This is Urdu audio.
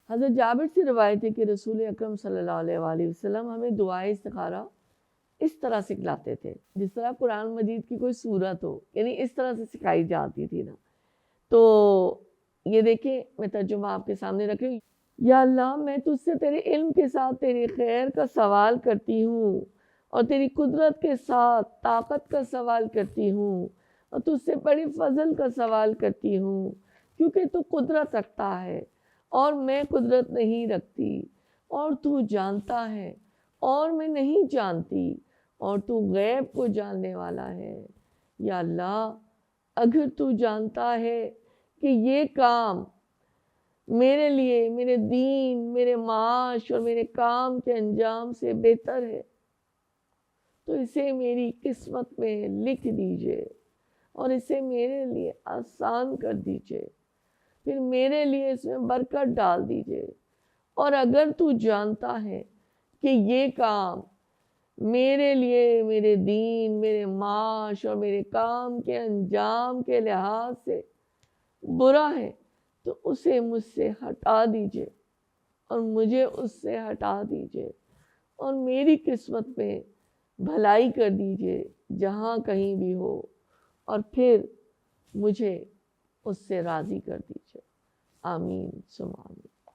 حضرت جابر سے روایت ہے کہ رسول اکرم صلی اللہ علیہ وآلہ وسلم ہمیں دعائے استخارہ اس طرح سکھلاتے تھے جس طرح قرآن مجید کی کوئی صورت ہو، یعنی اس طرح سے سکھائی جاتی تھی نا۔ تو یہ دیکھیں میں ترجمہ آپ کے سامنے رکھ رہی ہوں۔ یا اللہ میں تجھ سے تیرے علم کے ساتھ تیرے خیر کا سوال کرتی ہوں، اور تیری قدرت کے ساتھ طاقت کا سوال کرتی ہوں، اور تجھ سے بڑے فضل کا سوال کرتی ہوں، کیونکہ تو قدرت رکھتا ہے اور میں قدرت نہیں رکھتی، اور تو جانتا ہے اور میں نہیں جانتی، اور تو غیب کو جاننے والا ہے۔ یا اللہ اگر تو جانتا ہے کہ یہ کام میرے لیے، میرے دین، میرے معاش اور میرے کام کے انجام سے بہتر ہے تو اسے میری قسمت میں لکھ دیجئے اور اسے میرے لیے آسان کر دیجئے، پھر میرے لیے اس میں برکت ڈال دیجئے۔ اور اگر تو جانتا ہے کہ یہ کام میرے لیے، میرے دین، میرے معاش اور میرے کام کے انجام کے لحاظ سے برا ہے تو اسے مجھ سے ہٹا دیجئے اور مجھے اس سے ہٹا دیجئے، اور میری قسمت میں بھلائی کر دیجئے جہاں کہیں بھی ہو، اور پھر مجھے اس سے راضی کر دیجئے۔ آمین ثم آمین۔